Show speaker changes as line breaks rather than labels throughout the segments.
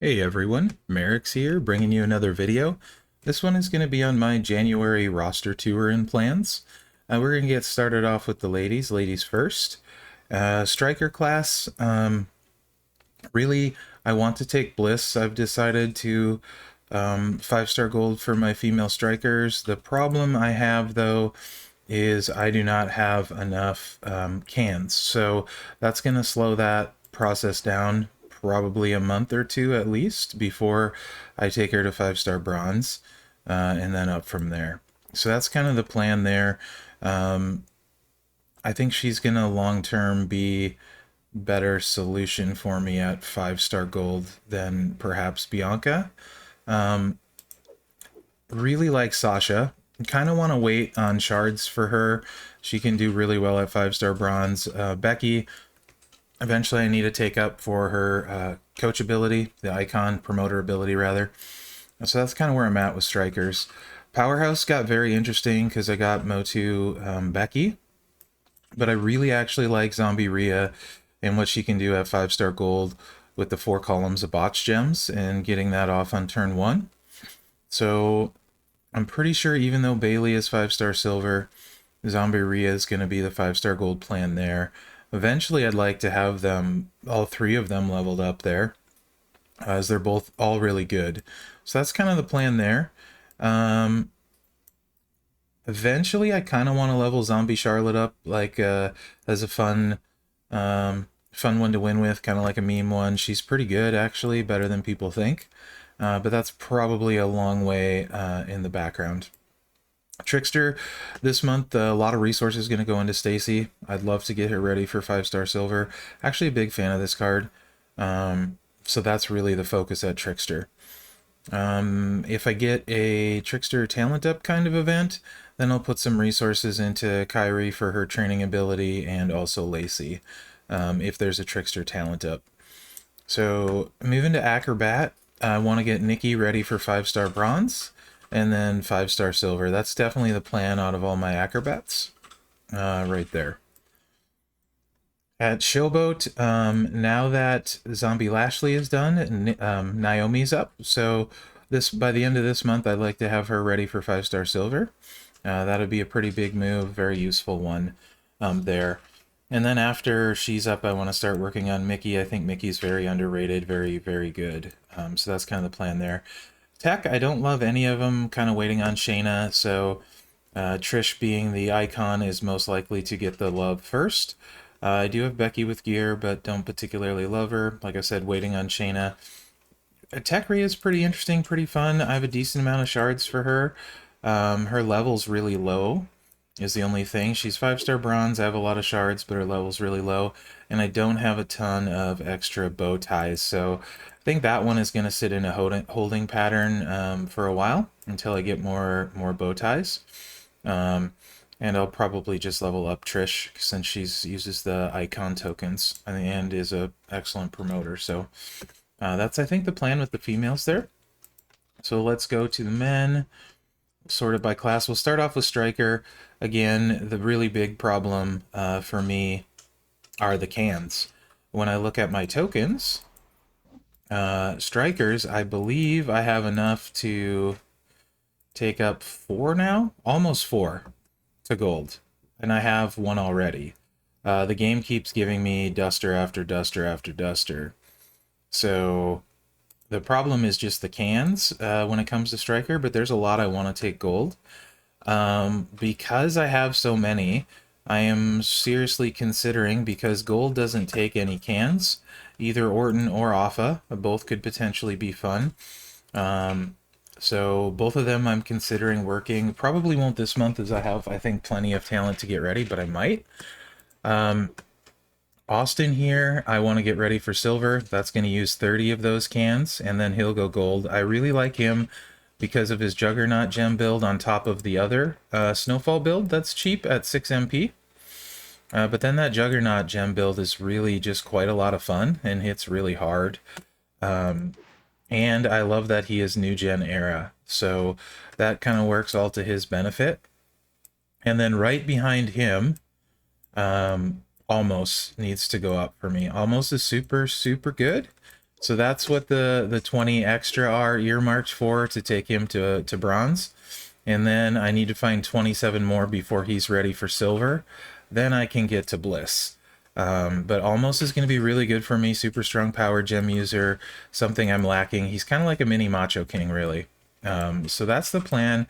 Hey everyone, Mherex here, bringing you another video. This one is going to be on my January roster tour and plans. We're going to get started off with the ladies first. Striker class, really, I want to take Bliss. I've decided to 5-star gold for my female strikers. The problem I have, though, is I do not have enough cans, so that's going to slow that process down probably a month or two at least before I take her to 5-star bronze, and then up from there. So that's kind of the plan there. I think she's going to long term be better solution for me at 5-star gold than perhaps Bianca. Really like Sasha. Kind of want to wait on shards for her. She can do really well at 5-star bronze. Becky, eventually I need to take up for her coach ability, the icon promoter ability rather. So that's kind of where I'm at with strikers. Powerhouse got very interesting because I got Motu Becky, but I really actually like Zombie Rhea and what she can do at 5-star gold with the 4 columns of botch gems and getting that off on turn 1. So I'm pretty sure even though Bailey is 5-star silver, Zombie Rhea is going to be the 5-star gold plan there. Eventually I'd like to have them, all 3 of them leveled up there, as they're both all really good. So that's kind of the plan there. Eventually I kind of want to level Zombie Charlotte up, like as a fun one to win with, kind of like a meme one. She's pretty good actually, better than people think. But that's probably a long way in the background. Trickster, this month, a lot of resources going to go into Stacy. I'd love to get her ready for 5-star silver. Actually a big fan of this card. So that's really the focus at Trickster. If I get a Trickster talent up kind of event, then I'll put some resources into Kyrie for her training ability and also Lacey, if there's a Trickster talent up. So moving to Acrobat, I want to get Nikki ready for 5-star bronze and then 5-star silver. That's definitely the plan out of all my acrobats, right there. At Showboat, now that Zombie Lashley is done, Naomi's up. So by the end of this month, I'd like to have her ready for 5-star silver. That would be a pretty big move, very useful one there. And then after she's up, I want to start working on Mickey. I think Mickey's very underrated, very, very good. So that's kind of the plan there. Tech, I don't love any of them, kind of waiting on Shayna, so Trish being the icon is most likely to get the love first. I do have Becky with gear, but don't particularly love her. Like I said, waiting on Shayna. Tech Rhea is pretty interesting, pretty fun. I have a decent amount of shards for her. Her level's really low, is the only thing. She's 5-star bronze, I have a lot of shards, but her level's really low, and I don't have a ton of extra bow ties, so I think that one is going to sit in a holding pattern for a while until I get more bow ties. And I'll probably just level up Trish since she uses the icon tokens and is a excellent promoter. So that's, I think, the plan with the females there. So let's go to the men, sorted by class. We'll start off with Striker. Again, the really big problem for me are the cans. When I look at my tokens, Strikers, I believe I have enough to take up 4 now, almost 4 to gold, and I have 1 already. The game keeps giving me duster after duster after duster, so the problem is just the cans when it comes to Striker, but there's a lot I want to take gold. Because I have so many, I am seriously considering, because gold doesn't take any cans, either Orton or Alpha, both could potentially be fun. So both of them I'm considering working. Probably won't this month, as I have, I think, plenty of talent to get ready, but I might. Austin here, I want to get ready for silver. That's going to use 30 of those cans, and then he'll go gold. I really like him because of his Juggernaut gem build on top of the other Snowfall build that's cheap at 6 MP. But then that Juggernaut gem build is really just quite a lot of fun and hits really hard. And I love that he is new gen era, so that kind of works all to his benefit. And then right behind him, Almost needs to go up for me. Almost is super, super good. So that's what the 20 extra are earmarked for, to take him to bronze. And then I need to find 27 more before he's ready for silver. Then I can get to bliss. But almost is going to be really good for me. Super strong power gem user, something I'm lacking. He's kind of like a mini Macho King, really. So that's the plan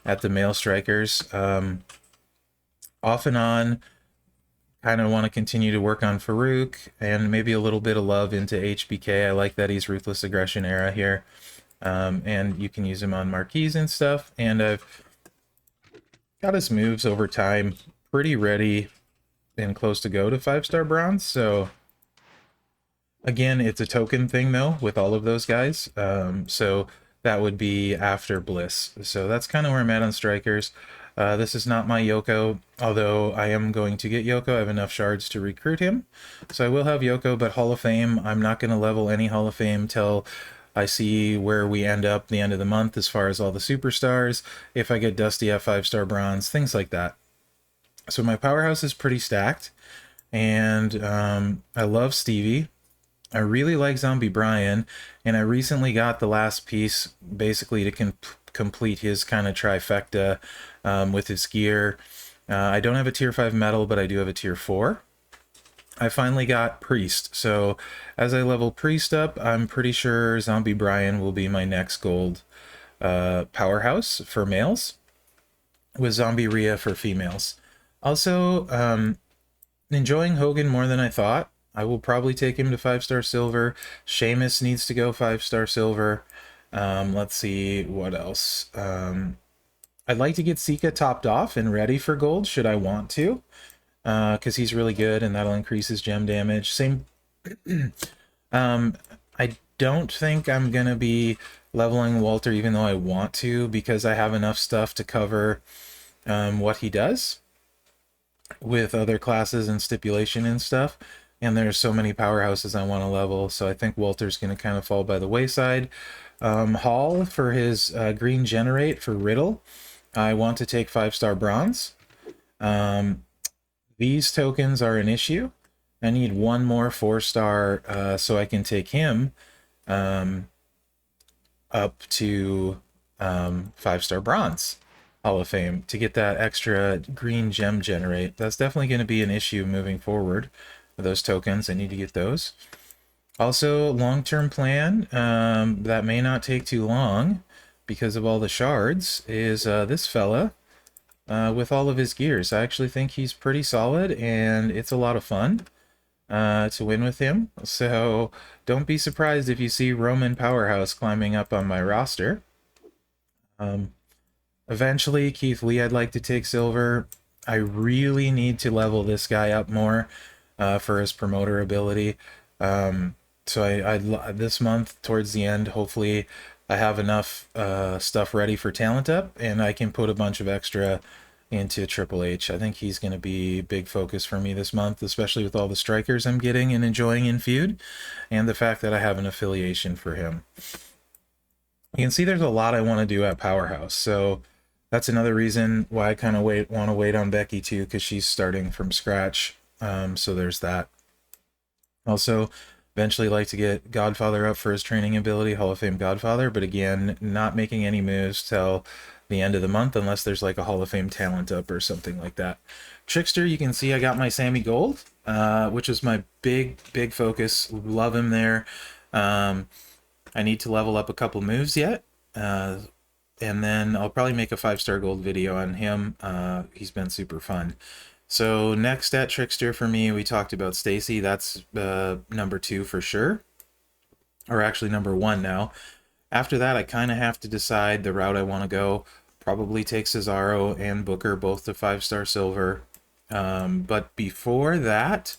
at the male strikers. Off and on, kind of want to continue to work on Farouk and maybe a little bit of love into HBK. I like that he's Ruthless Aggression era here. And you can use him on marquees and stuff. And I've got his moves over time pretty ready and close to go to 5-star bronze. So again, it's a token thing though with all of those guys. So that would be after Bliss. So that's kind of where I'm at on strikers. This is not my Yoko, although I am going to get Yoko. I have enough shards to recruit him. So I will have Yoko, but Hall of Fame, I'm not going to level any Hall of Fame till I see where we end up the end of the month as far as all the superstars, if I get Dusty at 5-star bronze, things like that. So my powerhouse is pretty stacked, and I love Stevie. I really like Zombie Brian, and I recently got the last piece basically to complete his kind of trifecta with his gear. I don't have a tier 5 metal, but I do have a tier 4. I finally got Priest, so as I level Priest up, I'm pretty sure Zombie Brian will be my next gold powerhouse for males, with Zombie Rhea for females. Also, enjoying Hogan more than I thought. I will probably take him to 5-star silver. Sheamus needs to go 5-star silver. Let's see, what else? I'd like to get Sika topped off and ready for gold, should I want to. Because he's really good, and that'll increase his gem damage. Same. I don't think I'm going to be leveling Walter, even though I want to, because I have enough stuff to cover what he does with other classes and stipulation and stuff. And there's so many powerhouses I want to level, so I think Walter's going to kind of fall by the wayside. Hall for his green generate for Riddle. I want to take 5-star bronze. These tokens are an issue. I need one more 4-star so I can take him up to 5-star bronze Hall of Fame to get that extra green gem generate. That's definitely going to be an issue moving forward. Those tokens, I need to get those. Also, long-term plan that may not take too long because of all the shards is this fella with all of his gears. I actually think he's pretty solid, and it's a lot of fun to win with him. So don't be surprised if you see Roman Powerhouse climbing up on my roster. Eventually, Keith Lee I'd like to take silver. I really need to level this guy up more for his promoter ability. So I this month, towards the end, hopefully I have enough stuff ready for Talent Up, and I can put a bunch of extra into Triple H. I think he's going to be a big focus for me this month, especially with all the strikers I'm getting and enjoying in Feud, and the fact that I have an affiliation for him. You can see there's a lot I want to do at Powerhouse, so that's another reason why I kind of want to wait on Becky too, because she's starting from scratch. So there's that. Also, eventually like to get Godfather up for his training ability, Hall of Fame Godfather, but again, not making any moves till the end of the month unless there's like a Hall of Fame talent up or something like that. Trickster, you can see I got my Sammy Gold, which is my big focus. Love him there. I need to level up a couple moves yet. And then I'll probably make a 5-star gold video on him. He's been super fun. So next at Trickster for me, we talked about Stacy. That's number 2 for sure. Or actually number 1 now. After that, I kind of have to decide the route I want to go. Probably take Cesaro and Booker both to 5-star silver. But before that,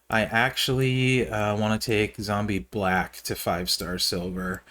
I actually want to take Zombie Black to 5-star silver.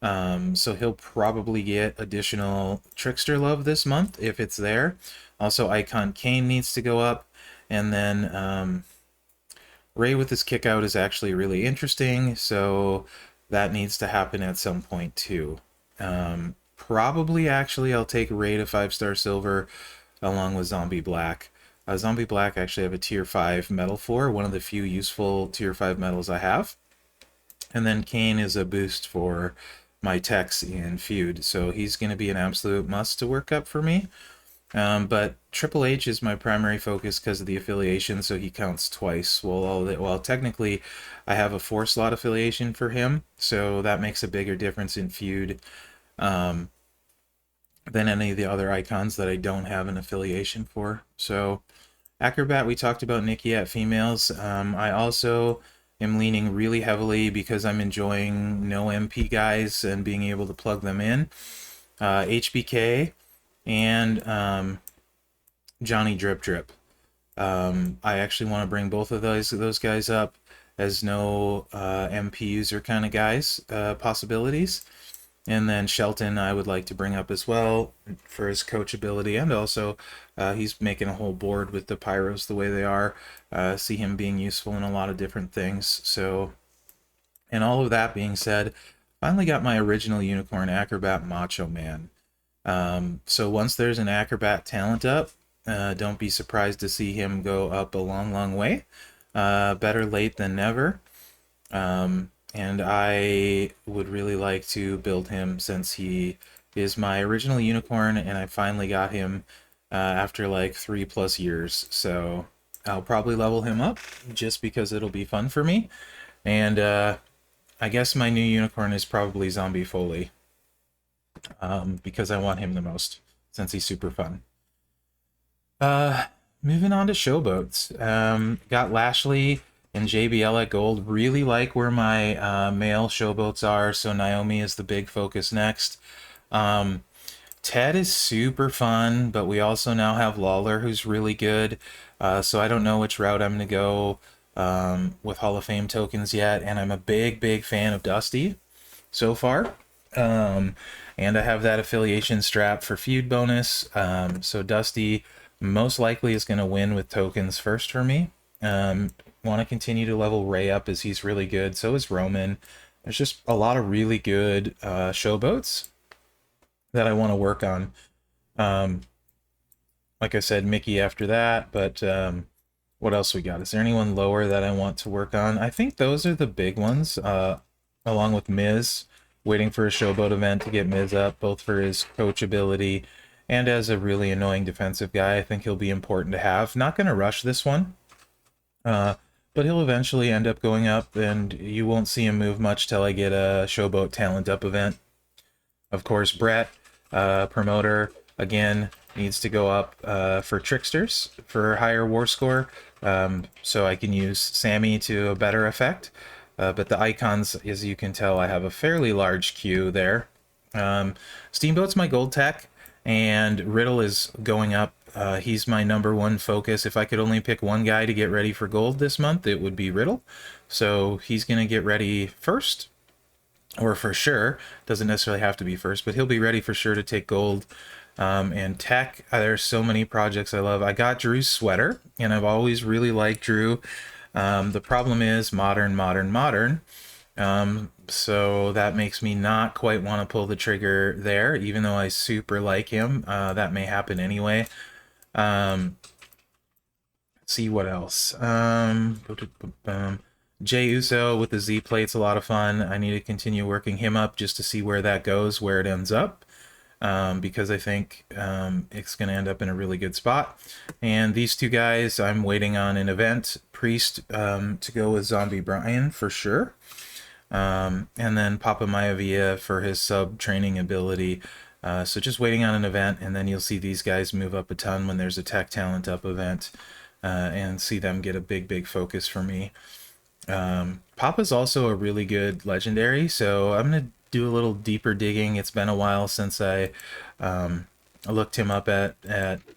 So he'll probably get additional Trickster love this month if it's there. Also, Icon Kane needs to go up. And then Ray with his kick out is actually really interesting. So that needs to happen at some point too. Probably actually I'll take Ray to 5-star silver along with Zombie Black. Zombie Black actually have a tier 5 medal for, one of the few useful tier 5 medals I have. And then Kane is a boost for my techs in feud, so he's going to be an absolute must to work up for me. But Triple H is my primary focus because of the affiliation, so he counts twice. Well, technically, I have a 4-slot affiliation for him, so that makes a bigger difference in feud than any of the other icons that I don't have an affiliation for. So Acrobat, we talked about Nikki at females. I also am leaning really heavily because I'm enjoying no MP guys and being able to plug them in. HBK and Johnny Drip Drip. I actually want to bring both of those guys up as no MP user kind of guys possibilities. And then Shelton, I would like to bring up as well for his coachability, and also he's making a whole board with the pyros the way they are. See him being useful in a lot of different things. So, and all of that being said, finally got my original Unicorn Acrobat Macho Man. So once there's an Acrobat talent up, don't be surprised to see him go up a long, long way. Better late than never. And I would really like to build him since he is my original unicorn, and I finally got him after like 3+ years. So I'll probably level him up just because it'll be fun for me. And I guess my new unicorn is probably Zombie Foley because I want him the most since he's super fun. Moving on to showboats. Got Lashley and JBL at gold. Really like where my male showboats are, so Naomi is the big focus next. Ted is super fun, but we also now have Lawler, who's really good. So I don't know which route I'm going to go with Hall of Fame tokens yet, and I'm a big, big fan of Dusty so far. And I have that affiliation strap for feud bonus. So Dusty most likely is going to win with tokens first for me. Want to continue to level Ray up as he's really good. So is Roman. There's just a lot of really good showboats that I want to work on. Like I said, Mickey after that, but what else we got? Is there anyone lower that I want to work on? I think those are the big ones, along with Miz, waiting for a showboat event to get Miz up, both for his coach ability and as a really annoying defensive guy. I think he'll be important to have. Not going to rush this one, but he'll eventually end up going up, and you won't see him move much till I get a showboat talent up event. Of course, Brett, promoter, again, needs to go up for tricksters for higher war score, so I can use Sammy to a better effect. But the icons, as you can tell, I have a fairly large queue there. Steamboat's my gold tech, and Riddle is going up. He's my #1 focus. If I could only pick one guy to get ready for gold this month, it would be Riddle. So he's going to get ready first, or for sure. Doesn't necessarily have to be first, but he'll be ready for sure to take gold. And tech, there's so many projects I love. I got Drew's sweater, and I've always really liked Drew. The problem is modern. So that makes me not quite want to pull the trigger there, even though I super like him. That may happen anyway. Let's see what else. Jey Uso with the Z plate's a lot of fun. I need to continue working him up just to see where that goes, where it ends up. Because I think it's going to end up in a really good spot. And these two guys, I'm waiting on an event. Priest to go with Zombie Brian for sure. And then Papa Maivia for his sub-training ability. So just waiting on an event, and then you'll see these guys move up a ton when there's a tech talent up event, and see them get a big, big focus for me. Papa's also a really good legendary, so I'm going to do a little deeper digging. It's been a while since I looked him up at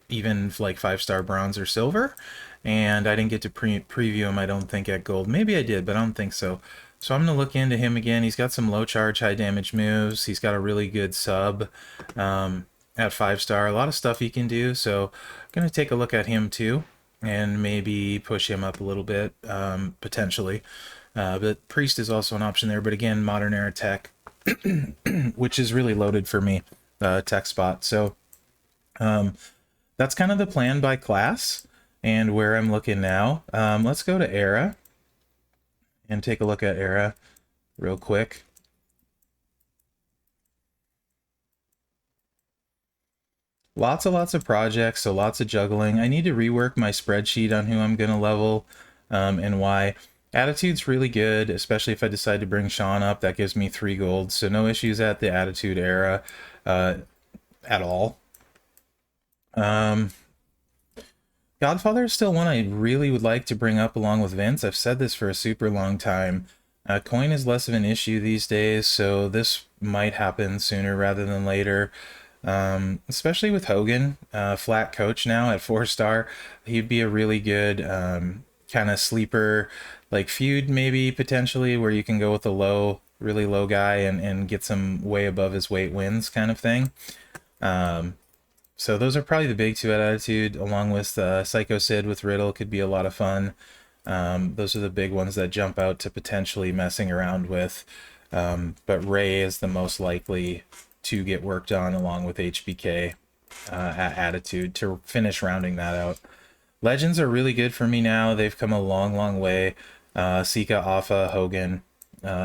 even like 5-star bronze or silver, and I didn't get to preview him, I don't think, at gold. Maybe I did, but I don't think so. So I'm going to look into him again. He's got some low charge, high damage moves. He's got a really good sub at 5-star. A lot of stuff he can do, so I'm going to take a look at him too and maybe push him up a little bit, potentially. But Priest is also an option there, but again, modern era tech, which is really loaded for me, tech spot. So that's kind of the plan by class and where I'm looking now. Let's go to era and take a look at era. real quick. Lots of projects, so lots of juggling. I need to rework my spreadsheet on who I'm going to level and why. Attitude's really good, especially if I decide to bring Sean up. That gives me 3 gold, so no issues at the Attitude era at all. Godfather is still one I really would like to bring up along with Vince. I've said this for a super long time. Coin is less of an issue these days, so this might happen sooner rather than later. Especially with Hogan, flat coach now at 4-star, he'd be a really good kind of sleeper, like feud maybe potentially, where you can go with a really low guy and get some way above his weight wins kind of thing. So those are probably the big two at Attitude, along with Psycho Sid with Riddle could be a lot of fun. Those are the big ones that jump out to potentially messing around with. But Ray is the most likely to get worked on along with HBK at Attitude to finish rounding that out. Legends are really good for me now. They've come a long way. Sika, Alpha, Hogan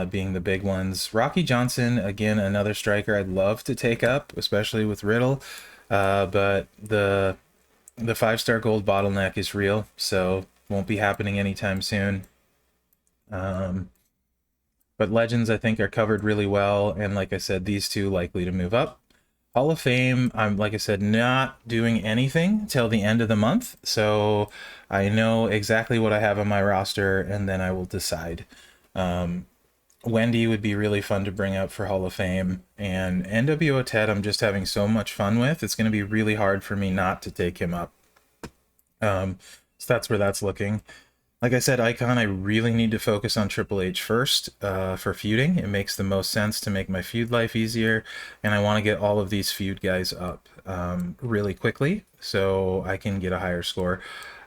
being the big ones. Rocky Johnson, again, another striker I'd love to take up, especially with Riddle. But the 5-star gold bottleneck is real, so won't be happening anytime soon. But Legends, I think, are covered really well, and like I said, these two likely to move up. Hall of Fame, I'm, like I said, not doing anything till the end of the month, so I know exactly what I have on my roster, and then I will decide. Wendy would be really fun to bring up for Hall of Fame, and NWO Ted I'm just having so much fun with, it's going to be really hard for me not to take him up. So that's where that's looking. Like I said, Icon, I really need to focus on Triple H first for feuding. It makes the most sense to make my feud life easier, and I want to get all of these feud guys up really quickly so I can get a higher score.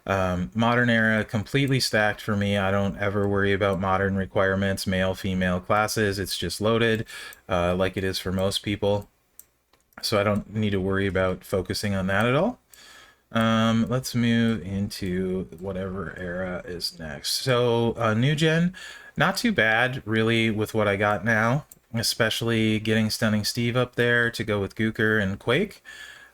Modern era, completely stacked for me. I don't ever worry about modern requirements, male, female classes. It's just loaded like it is for most people. So I don't need to worry about focusing on that at all. Let's move into whatever era is next. So new gen, not too bad really with what I got now, especially getting Stunning Steve up there to go with Gooker and Quake.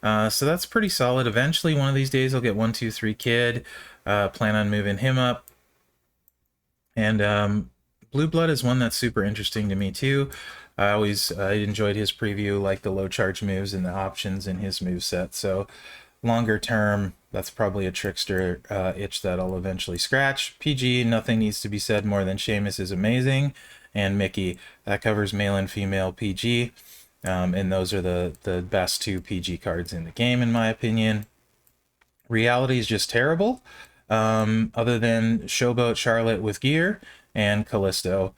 So that's pretty solid. Eventually, one of these days, I'll get 123 Kid. Plan on moving him up. And Blue Blood is one that's super interesting to me too. I enjoyed his preview, like the low charge moves and the options in his move set. So longer term, that's probably a trickster itch that I'll eventually scratch. PG, nothing needs to be said more than Sheamus is amazing, and Mickey, that covers male and female PG, and those are the best 2 PG cards in the game in my opinion. Reality is just terrible, other than Showboat Charlotte with gear and Callisto.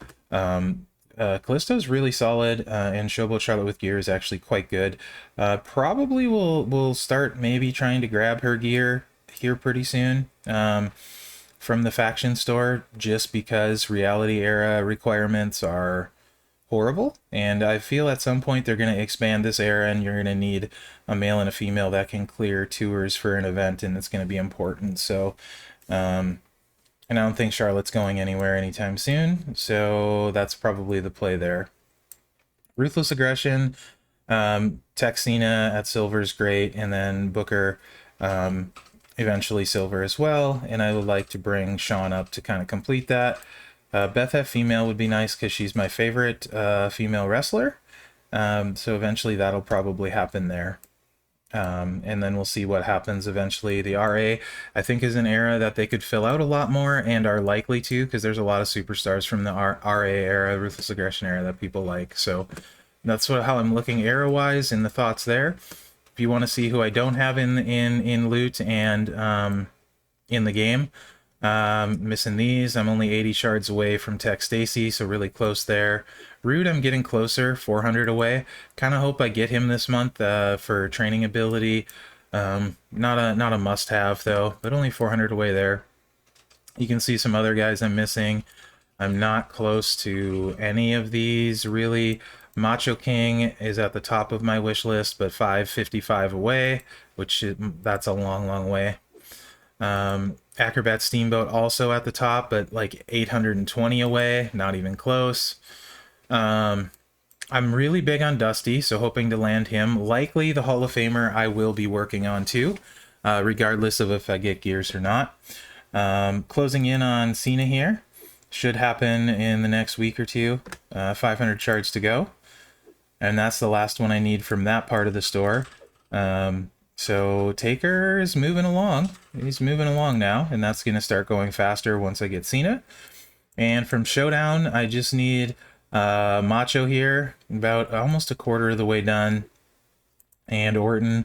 Callisto's really solid, and Showboat Charlotte with gear is actually quite good. Probably will start maybe trying to grab her gear here pretty soon from the faction store, just because reality era requirements are horrible, and I feel at some point they're going to expand this era and you're going to need a male and a female that can clear tours for an event, and it's going to be important. So and I don't think Charlotte's going anywhere anytime soon, so that's probably the play there. Ruthless Aggression, Texina at Silver is great, and then Booker eventually Silver as well, and I would like to bring Sean up to kind of complete that. Beth F female would be nice because she's my favorite female wrestler, so eventually that'll probably happen there. And then we'll see what happens eventually. The RA, I think, is an era that they could fill out a lot more and are likely to, because there's a lot of superstars from the RA era, Ruthless Aggression era, that people like. So that's how I'm looking era-wise in the thoughts there. If you want to see who I don't have in loot and in the game, missing these. I'm only 80 shards away from Tech Stacy, so really close there. Rude, I'm getting closer, 400 away. Kind of hope I get him this month for training ability. Not a must-have though, but only 400 away there. You can see some other guys I'm missing. I'm not close to any of these really. Macho King is at the top of my wish list, but 555 away, that's a long way. Acrobat Steamboat also at the top, but like 820 away, not even close. I'm really big on Dusty, so hoping to land him. Likely the Hall of Famer I will be working on too, regardless of if I get gears or not. Closing in on Cena here. Should happen in the next week or two. 500 shards to go. And that's the last one I need from that part of the store. So Taker is moving along. He's moving along now, and that's going to start going faster once I get Cena. And from Showdown, I just need Macho here, about almost a quarter of the way done. And Orton,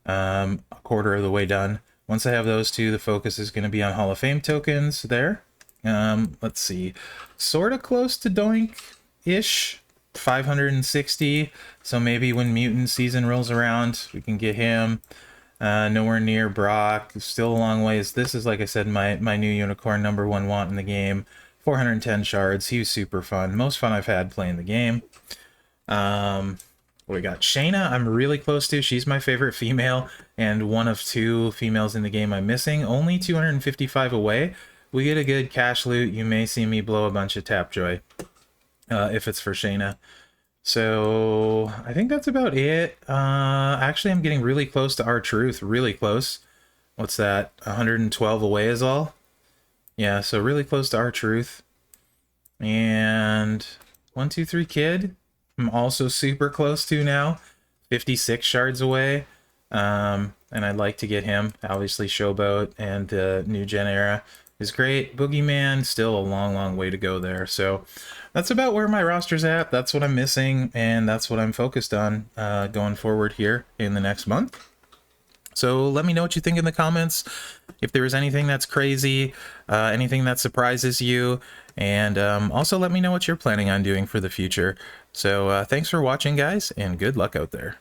a quarter of the way done. Once I have those two, the focus is going to be on Hall of Fame tokens there. Let's see. Sort of close to Doink-ish. 560. So maybe when Mutant season rolls around, we can get him. Nowhere near Brock. Still a long ways. This is, like I said, my new unicorn #1 want in the game. 410 shards. He was super fun. Most fun I've had playing the game. We got Shayna. I'm really close to. She's my favorite female and one of 2 females in the game I'm missing. Only 255 away. We get a good cash loot. You may see me blow a bunch of Tapjoy if it's for Shayna. So I think that's about it. Actually, I'm getting really close to R-Truth. Really close. What's that? 112 away is all? Yeah, so really close to R-Truth. And 1, 2, 3 Kid. I'm also super close to now. 56 shards away. And I'd like to get him. Obviously, Showboat and New Gen Era is great. Boogeyman, still a long, long way to go there. So that's about where my roster's at. That's what I'm missing, and that's what I'm focused on going forward here in the next month. So let me know what you think in the comments. If there is anything that's crazy, anything that surprises you, and also let me know what you're planning on doing for the future. So thanks for watching, guys, and good luck out there.